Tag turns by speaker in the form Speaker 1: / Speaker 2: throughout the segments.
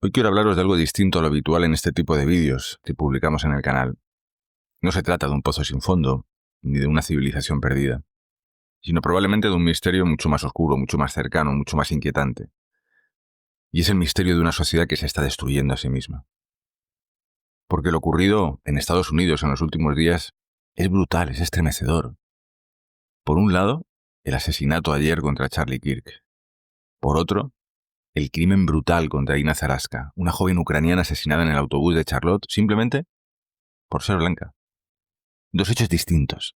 Speaker 1: Hoy quiero hablaros de algo distinto a lo habitual en este tipo de vídeos que publicamos en el canal. No se trata de un pozo sin fondo, ni de una civilización perdida, sino probablemente de un misterio mucho más oscuro, mucho más cercano, mucho más inquietante. Y es el misterio de una sociedad que se está destruyendo a sí misma. Porque lo ocurrido en Estados Unidos en los últimos días es brutal, es estremecedor. Por un lado, el asesinato ayer contra Charlie Kirk. Por otro, el crimen brutal contra Inna Zaraska, una joven ucraniana asesinada en el autobús de Charlotte simplemente por ser blanca. Dos hechos distintos,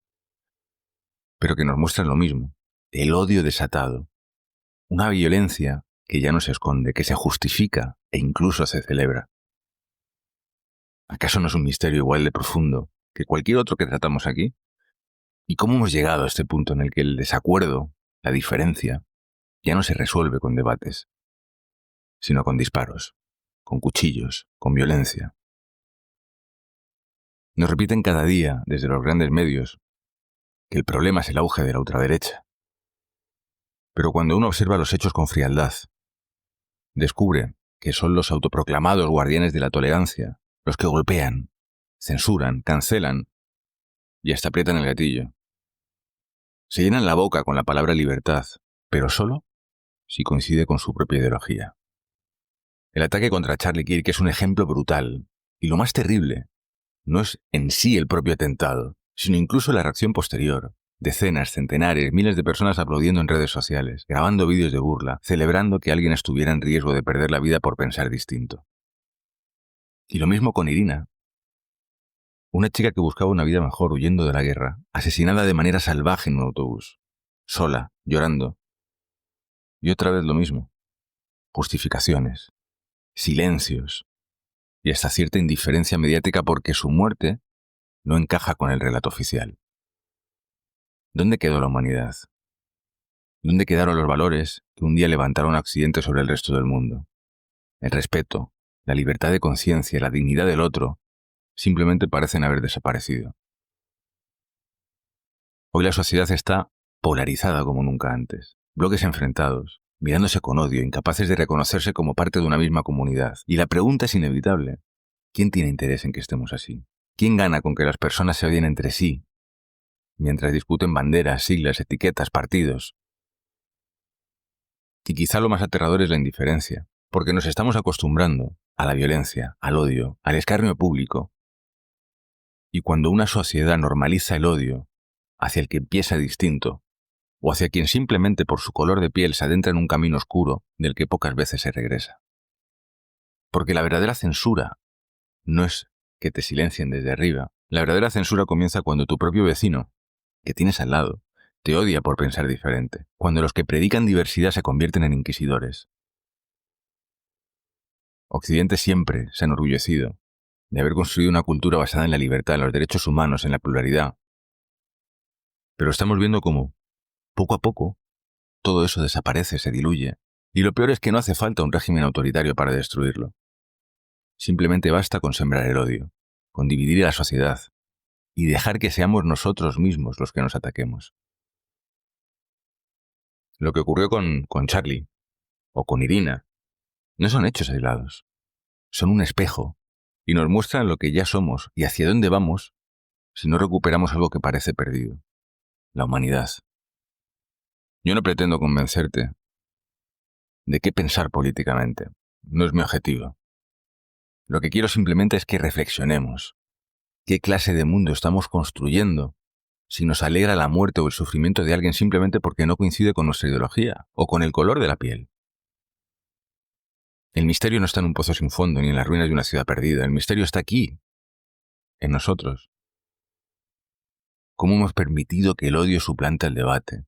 Speaker 1: pero que nos muestran lo mismo. El odio desatado. Una violencia que ya no se esconde, que se justifica e incluso se celebra. ¿Acaso no es un misterio igual de profundo que cualquier otro que tratamos aquí? ¿Y cómo hemos llegado a este punto en el que el desacuerdo, la diferencia, ya no se resuelve con debates, sino con disparos, con cuchillos, con violencia? Nos repiten cada día, desde los grandes medios, que el problema es el auge de la ultraderecha. Pero cuando uno observa los hechos con frialdad, descubre que son los autoproclamados guardianes de la tolerancia los que golpean, censuran, cancelan y hasta aprietan el gatillo. Se llenan la boca con la palabra libertad, pero solo si coincide con su propia ideología. El ataque contra Charlie Kirk es un ejemplo brutal, y lo más terrible no es en sí el propio atentado, sino incluso la reacción posterior. Decenas, centenares, miles de personas aplaudiendo en redes sociales, grabando vídeos de burla, celebrando que alguien estuviera en riesgo de perder la vida por pensar distinto. Y lo mismo con Irina, una chica que buscaba una vida mejor huyendo de la guerra, asesinada de manera salvaje en un autobús, sola, llorando. Y otra vez lo mismo. Justificaciones, silencios y hasta cierta indiferencia mediática porque su muerte no encaja con el relato oficial. ¿Dónde quedó la humanidad? ¿Dónde quedaron los valores que un día levantaron Occidente sobre el resto del mundo? El respeto, la libertad de conciencia, la dignidad del otro, simplemente parecen haber desaparecido. Hoy la sociedad está polarizada como nunca antes. Bloques enfrentados, mirándose con odio, incapaces de reconocerse como parte de una misma comunidad. Y la pregunta es inevitable. ¿Quién tiene interés en que estemos así? ¿Quién gana con que las personas se odien entre sí, mientras discuten banderas, siglas, etiquetas, partidos? Y quizá lo más aterrador es la indiferencia, porque nos estamos acostumbrando a la violencia, al odio, al escarnio público. Y cuando una sociedad normaliza el odio hacia el que piensa distinto, o hacia quien simplemente por su color de piel se adentra en un camino oscuro del que pocas veces se regresa. Porque la verdadera censura no es que te silencien desde arriba. La verdadera censura comienza cuando tu propio vecino, que tienes al lado, te odia por pensar diferente, cuando los que predican diversidad se convierten en inquisidores. Occidente siempre se ha enorgullecido de haber construido una cultura basada en la libertad, en los derechos humanos, en la pluralidad. Pero estamos viendo cómo, poco a poco, todo eso desaparece, se diluye. Y lo peor es que no hace falta un régimen autoritario para destruirlo. Simplemente basta con sembrar el odio, con dividir a la sociedad y dejar que seamos nosotros mismos los que nos ataquemos. Lo que ocurrió con Charlie o con Irina no son hechos aislados. Son un espejo y nos muestran lo que ya somos y hacia dónde vamos si no recuperamos algo que parece perdido: la humanidad. Yo no pretendo convencerte de qué pensar políticamente. No es mi objetivo. Lo que quiero simplemente es que reflexionemos. ¿Qué clase de mundo estamos construyendo si nos alegra la muerte o el sufrimiento de alguien simplemente porque no coincide con nuestra ideología o con el color de la piel? El misterio no está en un pozo sin fondo ni en las ruinas de una ciudad perdida. El misterio está aquí, en nosotros. ¿Cómo hemos permitido que el odio suplante el debate?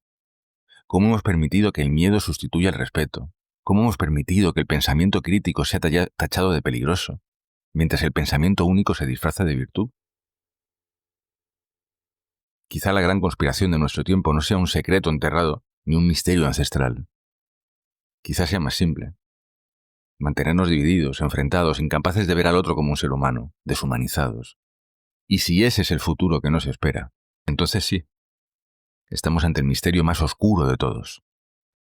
Speaker 1: ¿Cómo hemos permitido que el miedo sustituya el respeto? ¿Cómo hemos permitido que el pensamiento crítico sea tachado de peligroso, mientras el pensamiento único se disfraza de virtud? Quizá la gran conspiración de nuestro tiempo no sea un secreto enterrado ni un misterio ancestral. Quizá sea más simple. Mantenernos divididos, enfrentados, incapaces de ver al otro como un ser humano, deshumanizados. Y si ese es el futuro que nos espera, entonces sí, estamos ante el misterio más oscuro de todos.